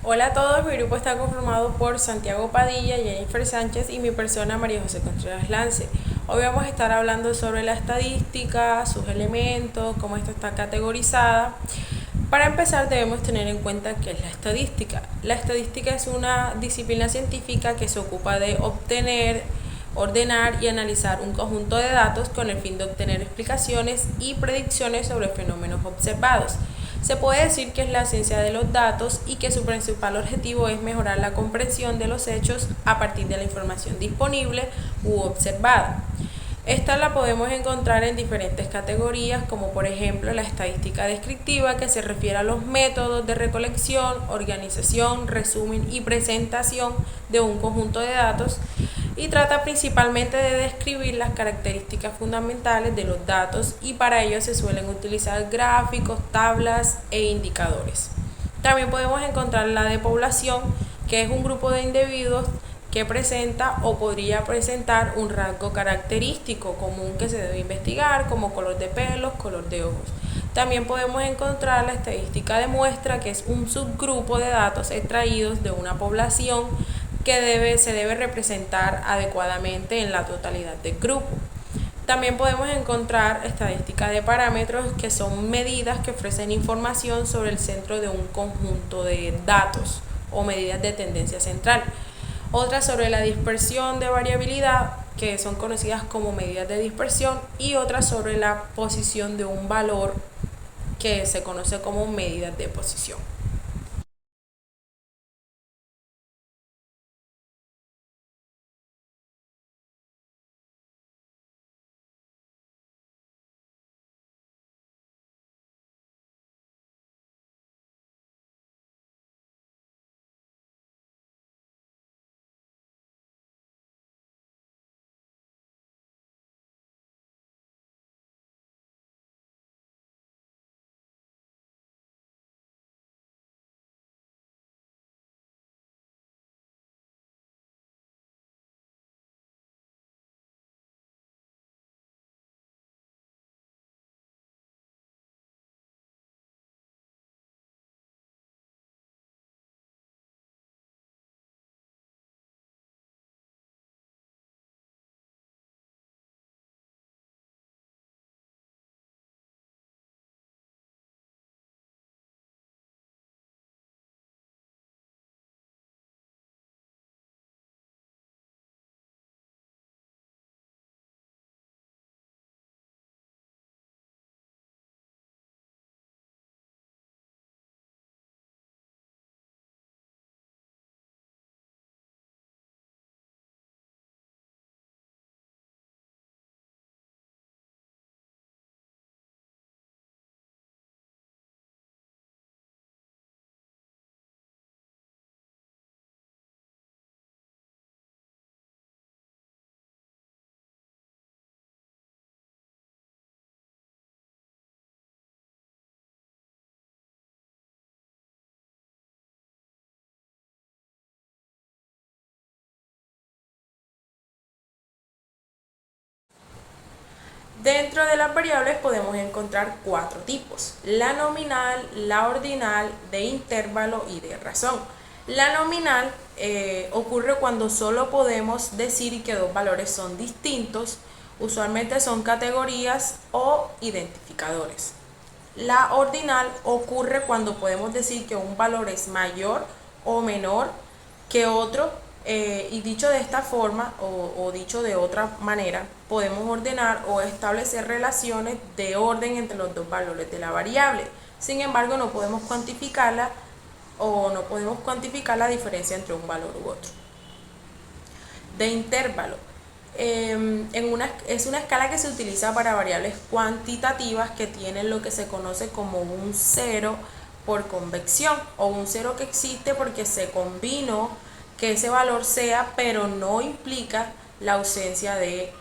Hola a todos, mi grupo está conformado por Santiago Padilla, Jennifer Sánchez y mi persona María José Contreras Lance. Hoy vamos a estar hablando sobre la estadística, sus elementos, cómo esta está categorizada. Para empezar debemos tener en cuenta qué es la estadística. La estadística es una disciplina científica que se ocupa de obtener, ordenar y analizar un conjunto de datos con el fin de obtener explicaciones y predicciones sobre fenómenos observados. Se puede decir que es la ciencia de los datos y que su principal objetivo es mejorar la comprensión de los hechos a partir de la información disponible u observada. Esta la podemos encontrar en diferentes categorías, como por ejemplo la estadística descriptiva, que se refiere a los métodos de recolección, organización, resumen y presentación de un conjunto de datos, y trata principalmente de describir las características fundamentales de los datos, y para ello se suelen utilizar gráficos, tablas e indicadores. También podemos encontrar la de población, que es un grupo de individuos que presenta o podría presentar un rasgo característico común que se debe investigar, como color de pelos, color de ojos. También podemos encontrar la estadística de muestra, que es un subgrupo de datos extraídos de una población que se debe representar adecuadamente en la totalidad del grupo. También podemos encontrar estadística de parámetros, que son medidas que ofrecen información sobre el centro de un conjunto de datos o medidas de tendencia central. Otras sobre la dispersión de variabilidad, que son conocidas como medidas de dispersión, y otras sobre la posición de un valor, que se conoce como medidas de posición. Dentro de las variables podemos encontrar cuatro tipos: la nominal, la ordinal, de intervalo y de razón. La nominal ocurre cuando solo podemos decir que dos valores son distintos, usualmente son categorías o identificadores. La ordinal ocurre cuando podemos decir que un valor es mayor o menor que otro, y dicho de esta forma o dicho de otra manera, podemos ordenar o establecer relaciones de orden entre los dos valores de la variable. Sin embargo, no podemos cuantificarla la diferencia entre un valor u otro. De intervalo. Es una escala que se utiliza para variables cuantitativas que tienen lo que se conoce como un cero por convección, o un cero que existe porque se combinó que ese valor sea, pero no implica la ausencia de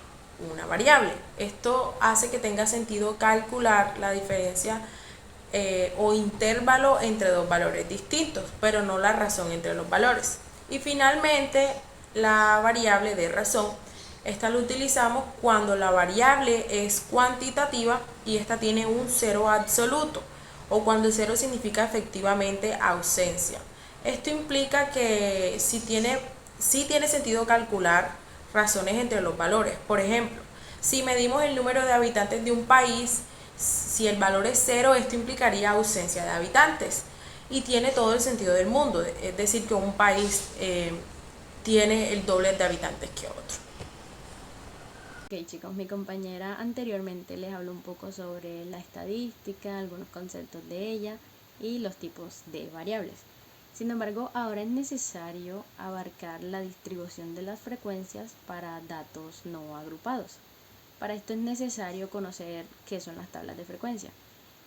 una variable. Esto hace que tenga sentido calcular la diferencia o intervalo entre dos valores distintos, pero no la razón entre los valores. Y finalmente, la variable de razón. Esta la utilizamos cuando la variable es cuantitativa y esta tiene un cero absoluto, o cuando el cero significa efectivamente ausencia. Esto implica que sí tiene sentido calcular razones entre los valores. Por ejemplo, si medimos el número de habitantes de un país, si el valor es cero, esto implicaría ausencia de habitantes. Y tiene todo el sentido del mundo, es decir, que un país tiene el doble de habitantes que otro. Ok chicos, mi compañera anteriormente les habló un poco sobre la estadística, algunos conceptos de ella y los tipos de variables. Sin embargo, ahora es necesario abarcar la distribución de las frecuencias para datos no agrupados. Para esto es necesario conocer qué son las tablas de frecuencia,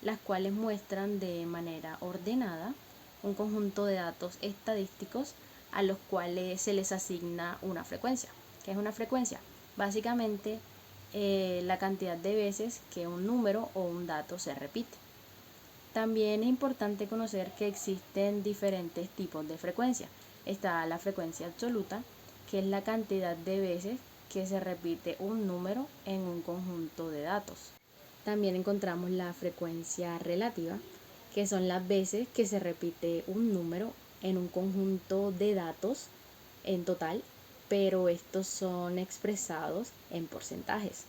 las cuales muestran de manera ordenada un conjunto de datos estadísticos a los cuales se les asigna una frecuencia. ¿Qué es una frecuencia? Básicamente, la cantidad de veces que un número o un dato se repite. También es importante conocer que existen diferentes tipos de frecuencia. Está la frecuencia absoluta, que es la cantidad de veces que se repite un número en un conjunto de datos. También encontramos la frecuencia relativa, que son las veces que se repite un número en un conjunto de datos en total, pero estos son expresados en porcentajes.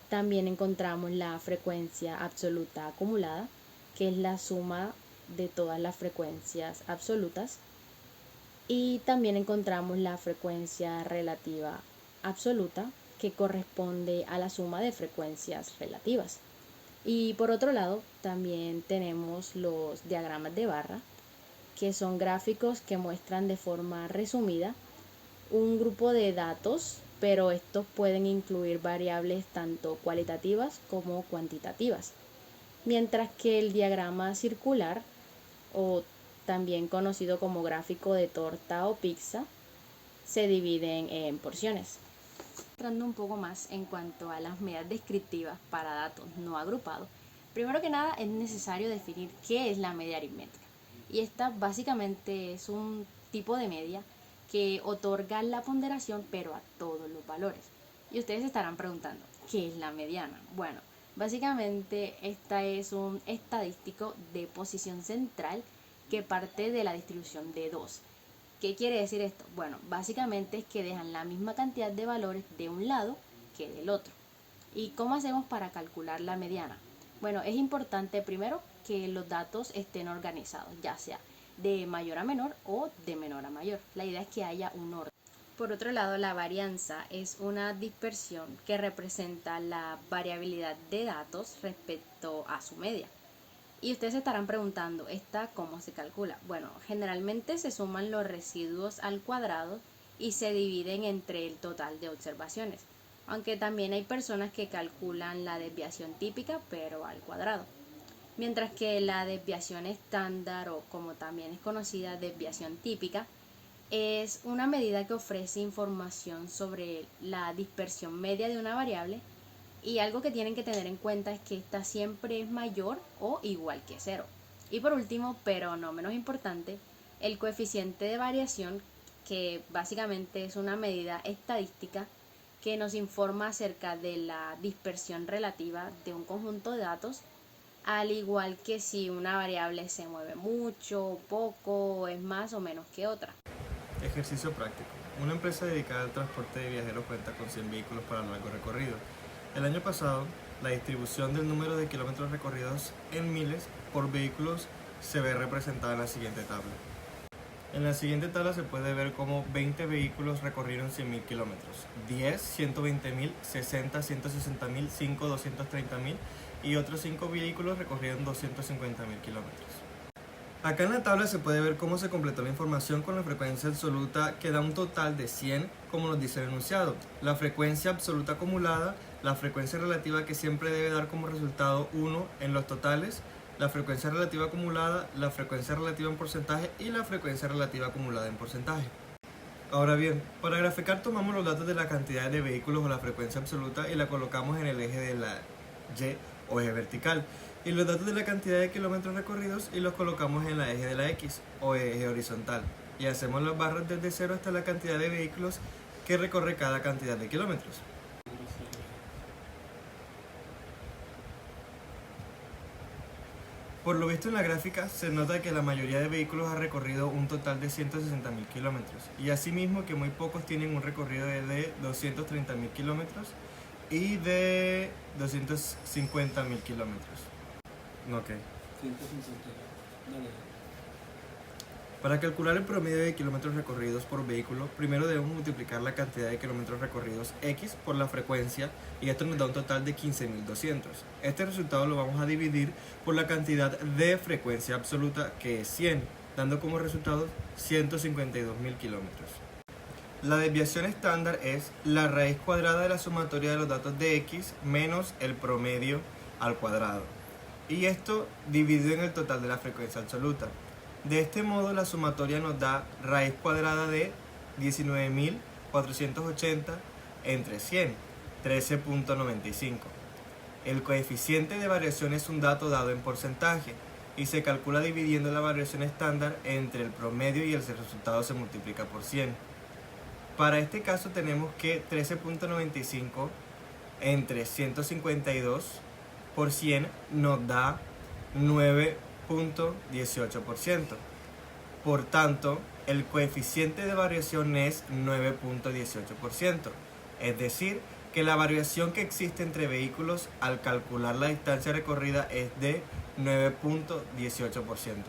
También encontramos la frecuencia absoluta acumulada, que es la suma de todas las frecuencias absolutas. Y también encontramos la frecuencia relativa absoluta, que corresponde a la suma de frecuencias relativas. Y por otro lado, también tenemos los diagramas de barra, que son gráficos que muestran de forma resumida un grupo de datos, pero estos pueden incluir variables tanto cualitativas como cuantitativas. Mientras que el diagrama circular, o también conocido como gráfico de torta o pizza, se dividen en porciones. Entrando un poco más en cuanto a las medidas descriptivas para datos no agrupados, primero que nada es necesario definir qué es la media aritmética. Y esta básicamente es un tipo de media que otorga la ponderación pero a todos los valores. Y ustedes se estarán preguntando, ¿qué es la mediana? Bueno, básicamente esta es un estadístico de posición central que parte de la distribución de 2. ¿Qué quiere decir esto? Bueno, básicamente es que dejan la misma cantidad de valores de un lado que del otro. ¿Y cómo hacemos para calcular la mediana? Bueno, es importante primero que los datos estén organizados, ya sea de mayor a menor o de menor a mayor. La idea es que haya un orden. Por otro lado, la varianza es una dispersión que representa la variabilidad de datos respecto a su media. Y ustedes se estarán preguntando, ¿esta cómo se calcula? Bueno, generalmente se suman los residuos al cuadrado y se dividen entre el total de observaciones, aunque también hay personas que calculan la desviación típica pero al cuadrado. Mientras que la desviación estándar, o como también es conocida desviación típica, es una medida que ofrece información sobre la dispersión media de una variable, y algo que tienen que tener en cuenta es que esta siempre es mayor o igual que 0. Y por último, pero no menos importante, el coeficiente de variación, que básicamente es una medida estadística que nos informa acerca de la dispersión relativa de un conjunto de datos, al igual que si una variable se mueve mucho, poco, o es más o menos que otra. Ejercicio práctico. Una empresa dedicada al transporte de viajeros cuenta con 100 vehículos para largo recorrido. El año pasado, la distribución del número de kilómetros recorridos en miles por vehículos se ve representada en la siguiente tabla. En la siguiente tabla se puede ver cómo 20 vehículos recorrieron 100.000 kilómetros, 10, 120.000, 60, 160.000, 5, 230.000 y otros 5 vehículos recorrieron 250.000 kilómetros. Acá en la tabla se puede ver cómo se completó la información con la frecuencia absoluta, que da un total de 100, como nos dice el enunciado. La frecuencia absoluta acumulada, la frecuencia relativa, que siempre debe dar como resultado 1 en los totales, la frecuencia relativa acumulada, la frecuencia relativa en porcentaje y la frecuencia relativa acumulada en porcentaje. Ahora bien, para graficar tomamos los datos de la cantidad de vehículos o la frecuencia absoluta y la colocamos en el eje de la Y o eje vertical, y los datos de la cantidad de kilómetros recorridos y los colocamos en la eje de la X o eje horizontal, y hacemos las barras desde 0 hasta la cantidad de vehículos que recorre cada cantidad de kilómetros. Por lo visto en la gráfica se nota que la mayoría de vehículos ha recorrido un total de 160.000 kilómetros y asimismo que muy pocos tienen un recorrido de 230.000 kilómetros y de 250.000 kilómetros. Ok. 150. Dale. Para calcular el promedio de kilómetros recorridos por vehículo, primero debemos multiplicar la cantidad de kilómetros recorridos X por la frecuencia y esto nos da un total de 15.200. Este resultado lo vamos a dividir por la cantidad de frecuencia absoluta que es 100, dando como resultado 152.000 kilómetros. La desviación estándar es la raíz cuadrada de la sumatoria de los datos de X menos el promedio al cuadrado. Y esto dividido en el total de la frecuencia absoluta. De este modo la sumatoria nos da raíz cuadrada de 19.480 entre 100, 13.95. El coeficiente de variación es un dato dado en porcentaje y se calcula dividiendo la variación estándar entre el promedio y el resultado se multiplica por 100. Para este caso tenemos que 13.95 entre 152 por 100 nos da 9.18%. Por tanto, el coeficiente de variación es 9.18%. Es decir, que la variación que existe entre vehículos al calcular la distancia recorrida es de 9.18%.